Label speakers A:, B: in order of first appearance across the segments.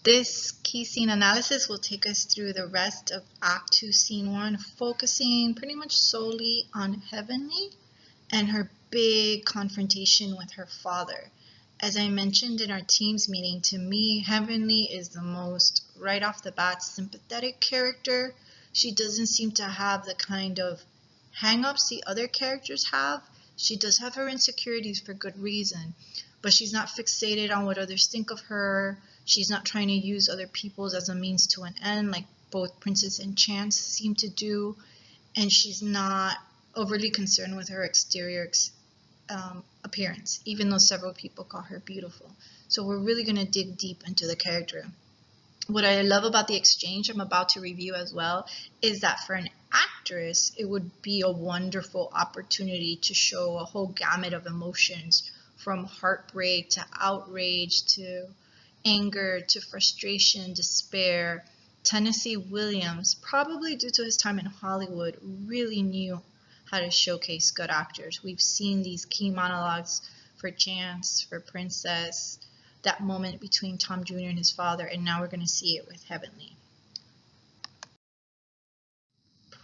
A: This key scene analysis will take us through the rest of Act 2, Scene 1, focusing pretty much solely on Heavenly and her big confrontation with her father. As I mentioned in our team's meeting, to me, Heavenly is the most, right off the bat, sympathetic character. She doesn't seem to have the kind of hang-ups the other characters have. She does have her insecurities for good reason, but she's not fixated on what others think of her. She's not trying to use other people's as a means to an end like both Princess and Chance seem to do, and she's not overly concerned with her exterior appearance, even though several people call her beautiful. So we're really going to dig deep into the character. What I love about the exchange I'm about to review as well is that for an actress, it would be a wonderful opportunity to show a whole gamut of emotions, from heartbreak to outrage to anger to frustration, despair. Tennessee Williams, probably due to his time in Hollywood, really knew how to showcase good actors. We've seen these key monologues for Chance, for Princess, that moment between Tom Jr. and his father, and now we're going to see it with Heavenly.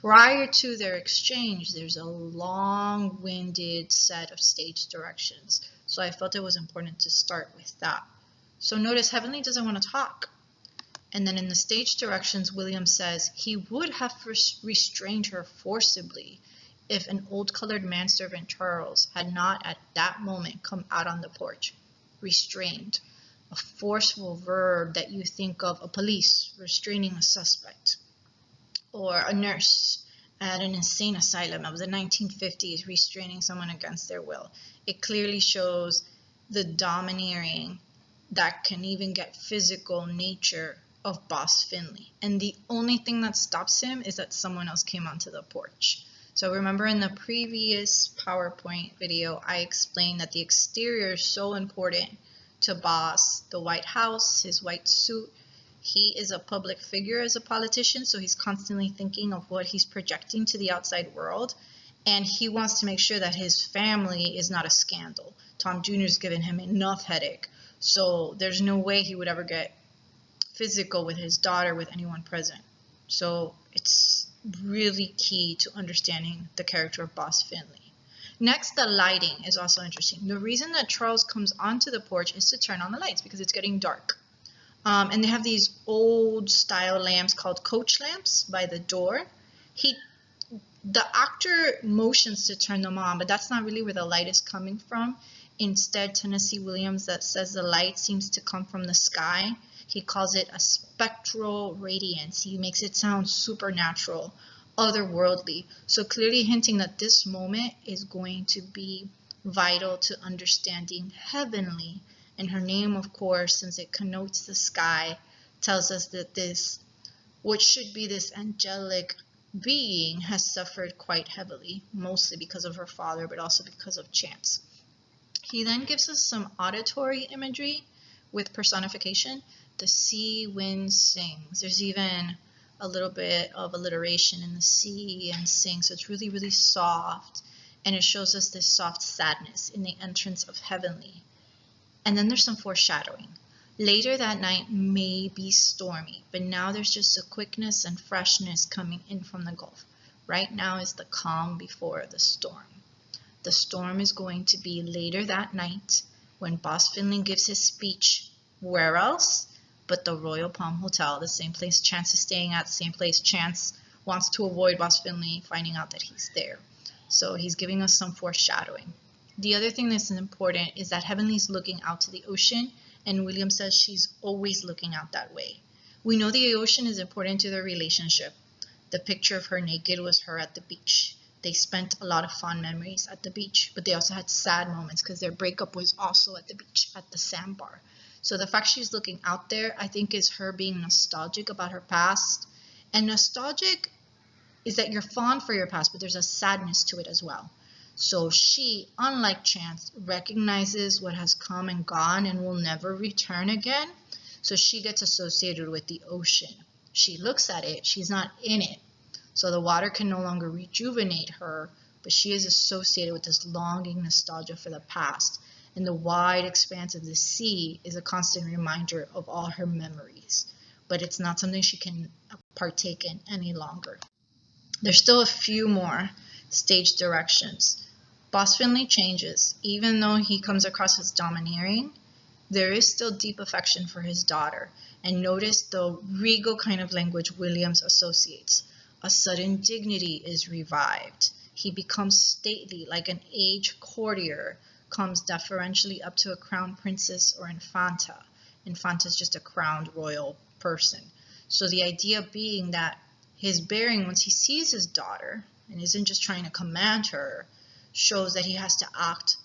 A: Prior to their exchange, there's a long-winded set of stage directions, so I felt it was important to start with that. So notice Heavenly doesn't want to talk. And then in the stage directions, William says he would have restrained her forcibly if an old-colored manservant, Charles, had not at that moment come out on the porch. Restrained, a forceful verb that you think of a police restraining a suspect, or a nurse at an insane asylum of the 1950s restraining someone against their will. It clearly shows the domineering, that can even get physical nature of Boss Finley. And the only thing that stops him is that someone else came onto the porch. So remember in the previous PowerPoint video, I explained that the exterior is so important to Boss. The White House, his white suit. He is a public figure as a politician, so he's constantly thinking of what he's projecting to the outside world. And he wants to make sure that his family is not a scandal. Tom Jr.'s given him enough headache. So there's no way he would ever get physical with his daughter, with anyone present. So it's really key to understanding the character of Boss Finley. Next, the lighting is also interesting. The reason that Charles comes onto the porch is to turn on the lights because it's getting dark. And they have these old style lamps called coach lamps by the door. The actor motions to turn them on, but that's not really where the light is coming from. Instead, Tennessee Williams that says the light seems to come from the sky. He calls it a spectral radiance. He makes it sound supernatural, otherworldly. So clearly hinting that this moment is going to be vital to understanding Heavenly. And her name, of course, since it connotes the sky, tells us that this, what should be this angelic being, has suffered quite heavily, mostly because of her father, but also because of Chance. He then gives us some auditory imagery with personification. The sea, wind, sings. There's even a little bit of alliteration in the sea and sing, so it's really, really soft. And it shows us this soft sadness in the entrance of Heavenly. And then there's some foreshadowing. Later that night may be stormy, but now there's just a quickness and freshness coming in from the Gulf. Right now is the calm before the storm. The storm is going to be later that night when Boss Finley gives his speech. Where else but the Royal Palm Hotel, the same place Chance is staying at, the same place Chance wants to avoid Boss Finley finding out that he's there. So he's giving us some foreshadowing. The other thing that's important is that Heavenly's looking out to the ocean, and William says she's always looking out that way. We know the ocean is important to their relationship. The picture of her naked was her at the beach. They spent a lot of fond memories at the beach, but they also had sad moments because their breakup was also at the beach, at the sandbar. So the fact she's looking out there, I think, is her being nostalgic about her past. And nostalgic is that you're fond for your past, but there's a sadness to it as well. So she, unlike Chance, recognizes what has come and gone and will never return again. So she gets associated with the ocean. She looks at it, she's not in it. So the water can no longer rejuvenate her, but she is associated with this longing nostalgia for the past. and the wide expanse of the sea is a constant reminder of all her memories. But it's not something she can partake in any longer. There's still a few more stage directions. Boss Finley changes. Even though he comes across as domineering, there is still deep affection for his daughter. And notice the regal kind of language Williams associates. A sudden dignity is revived. He becomes stately, like an aged courtier comes deferentially up to a crown princess or infanta. Infanta is just a crowned royal person. So the idea being that his bearing, once he sees his daughter and isn't just trying to command her, shows that he has to act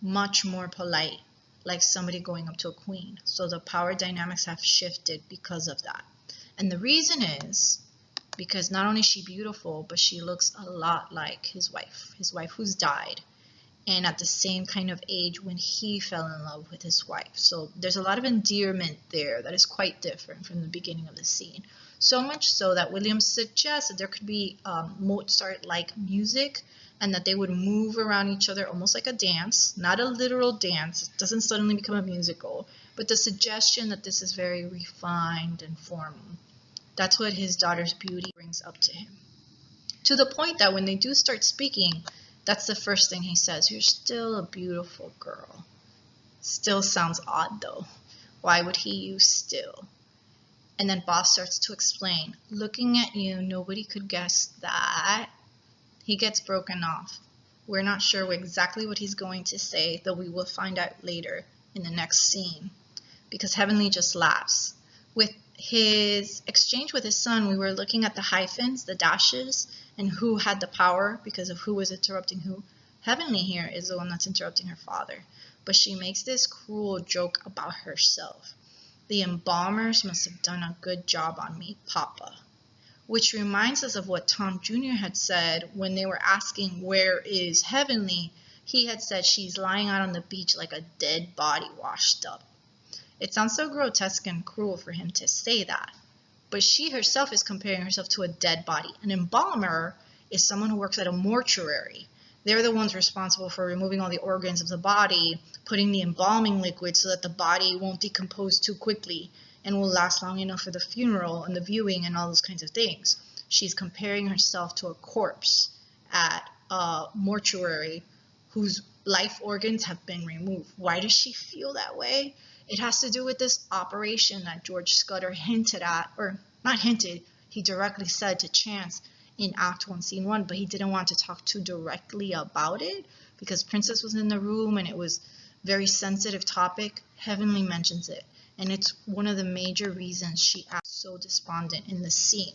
A: much more polite, like somebody going up to a queen. So the power dynamics have shifted because of that. And the reason is because not only is she beautiful, but she looks a lot like his wife who's died, and at the same kind of age when he fell in love with his wife. So there's a lot of endearment there that is quite different from the beginning of the scene. So much so that Williams suggests that there could be Mozart-like music, and that they would move around each other almost like a dance, not a literal dance. It doesn't suddenly become a musical, but the suggestion that this is very refined and formal. That's what his daughter's beauty brings up to him. To the point that when they do start speaking, that's the first thing he says. You're still a beautiful girl. Still sounds odd though. Why would he use still? And then Boss starts to explain. Looking at you, nobody could guess that. He gets broken off. We're not sure exactly what he's going to say, though we will find out later in the next scene. Because Heavenly just laughs. With his exchange with his son, we were looking at the hyphens, the dashes, and who had the power because of who was interrupting who. Heavenly here is the one that's interrupting her father. But she makes this cruel joke about herself. The embalmers must have done a good job on me, Papa. Which reminds us of what Tom Jr. had said when they were asking, where is Heavenly? He had said she's lying out on the beach like a dead body washed up. It sounds so grotesque and cruel for him to say that. But she herself is comparing herself to a dead body. An embalmer is someone who works at a mortuary. They're the ones responsible for removing all the organs of the body, putting the embalming liquid so that the body won't decompose too quickly and will last long enough for the funeral and the viewing and all those kinds of things. She's comparing herself to a corpse at a mortuary whose life organs have been removed. Why does she feel that way? It has to do with this operation that George Scudder hinted at, or not hinted, he directly said to Chance in Act 1, Scene 1, but he didn't want to talk too directly about it because Princess was in the room and it was a very sensitive topic. Heavenly mentions it. And it's one of the major reasons she acts so despondent in the scene.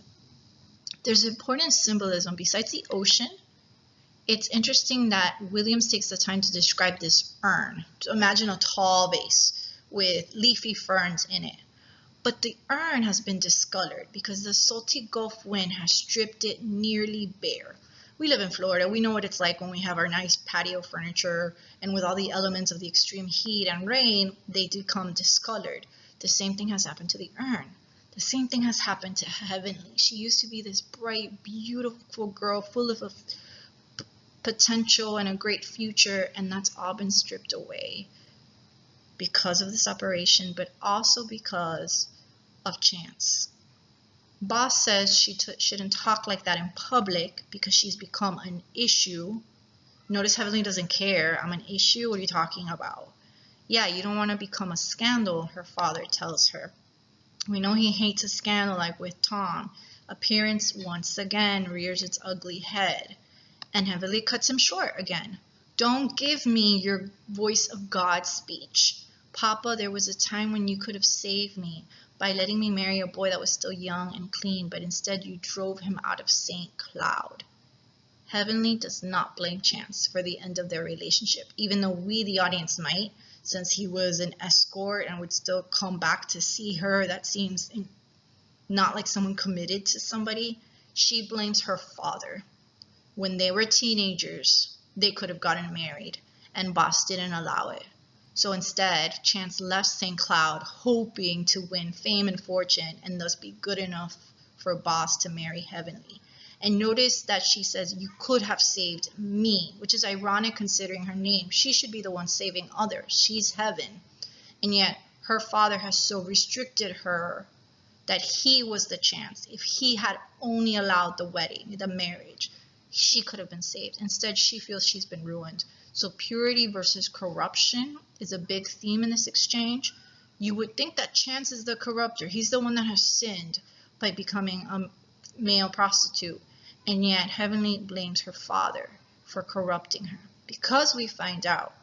A: There's important symbolism. Besides the ocean, it's interesting that Williams takes the time to describe this urn. So imagine a tall vase with leafy ferns in it. But the urn has been discolored because the salty Gulf wind has stripped it nearly bare. We live in Florida. We know what it's like when we have our nice patio furniture, and with all the elements of the extreme heat and rain, they become discolored. The same thing has happened to the urn. The same thing has happened to Heavenly. She used to be this bright, beautiful girl full of potential and a great future, and that's all been stripped away because of this operation, but also because of Chance. Boss says she shouldn't talk like that in public because she's become an issue. Notice Heavenly doesn't care. I'm an issue? What are you talking about? Yeah, you don't want to become a scandal, her father tells her. We know he hates a scandal like with Tom. Appearance once again rears its ugly head. And Heavenly cuts him short again. Don't give me your voice of God speech. Papa, there was a time when you could have saved me by letting me marry a boy that was still young and clean, but instead you drove him out of St. Cloud. Heavenly does not blame Chance for the end of their relationship, even though we, the audience, might, since he was an escort and would still come back to see her. That seems not like someone committed to somebody. She blames her father. When they were teenagers, they could have gotten married, and Boss didn't allow it. So instead, Chance left St. Cloud hoping to win fame and fortune and thus be good enough for Boss to marry Heavenly. And notice that she says, you could have saved me, which is ironic considering her name. She should be the one saving others. She's heaven. And yet her father has so restricted her that he was the chance. If he had only allowed the wedding, the marriage, she could have been saved. Instead, she feels she's been ruined. So purity versus corruption is a big theme in this exchange. You would think that Chance is the corrupter. He's the one that has sinned by becoming a male prostitute. And yet Heavenly blames her father for corrupting her. Because we find out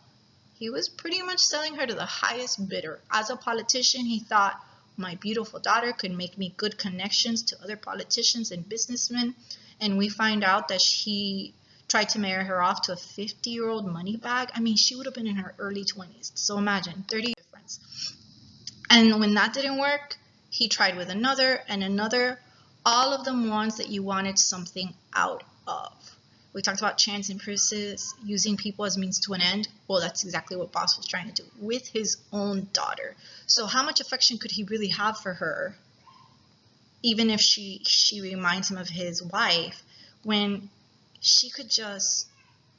A: he was pretty much selling her to the highest bidder. As a politician, he thought, my beautiful daughter could make me good connections to other politicians and businessmen. And we find out that he tried to marry her off to a 50-year-old money bag. I mean, she would have been in her early 20s. So imagine, 30 difference. And when that didn't work, he tried with another and another. All of them ones that you wanted something out of. We talked about Chance and Princess using people as means to an end. Well, that's exactly what Boss was trying to do with his own daughter. So how much affection could he really have for her, even if she reminds him of his wife, when she could just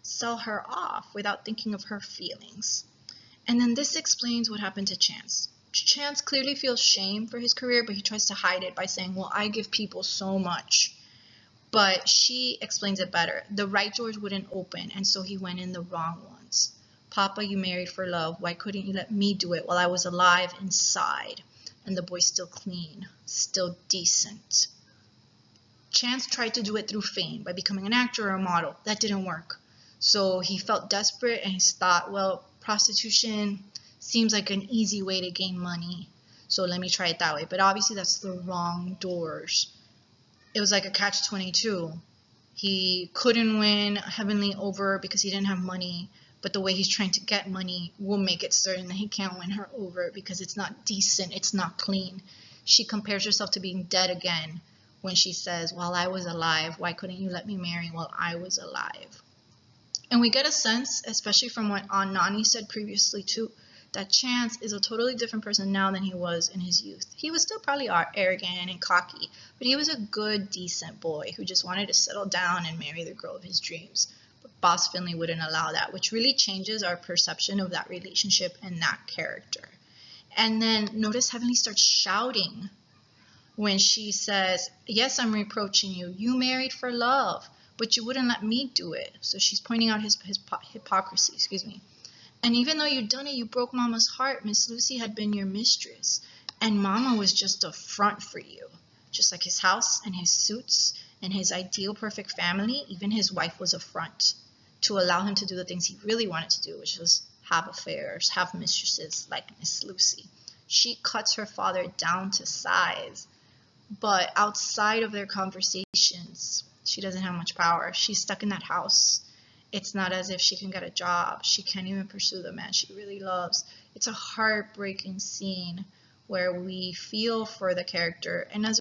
A: sell her off without thinking of her feelings? And then this explains what happened to Chance. Chance clearly feels shame for his career, but he tries to hide it by saying, well, I give people so much. But she explains it better. The right doors wouldn't open, and so he went in the wrong ones. Papa, you married for love. Why couldn't you let me do it while I was alive inside? And the boy's still clean, still decent. Chance tried to do it through fame, by becoming an actor or a model. That didn't work. So he felt desperate, and he thought, well, prostitution seems like an easy way to gain money, so let me try it that way. But obviously that's the wrong doors. It was like a catch-22. He couldn't win Heavenly over because he didn't have money, but the way he's trying to get money will make it certain that he can't win her over because it's not decent, it's not clean. She compares herself to being dead again when she says, while I was alive, why couldn't you let me marry while I was alive? And we get a sense, especially from what Aunt Nani said previously too, that Chance is a totally different person now than he was in his youth. He was still probably arrogant and cocky, but he was a good, decent boy who just wanted to settle down and marry the girl of his dreams. But Boss Finley wouldn't allow that, which really changes our perception of that relationship and that character. And then notice Heavenly starts shouting when she says, yes, I'm reproaching you. You married for love, but you wouldn't let me do it. So she's pointing out his hypocrisy, And even though you'd done it, you broke Mama's heart. Miss Lucy had been your mistress, and Mama was just a front for you. Just like his house and his suits and his ideal perfect family, even his wife was a front to allow him to do the things he really wanted to do, which was have affairs, have mistresses like Miss Lucy. She cuts her father down to size, but outside of their conversations, she doesn't have much power. She's stuck in that house. It's not as if she can get a job. She can't even pursue the man she really loves. It's a heartbreaking scene where we feel for the character, and as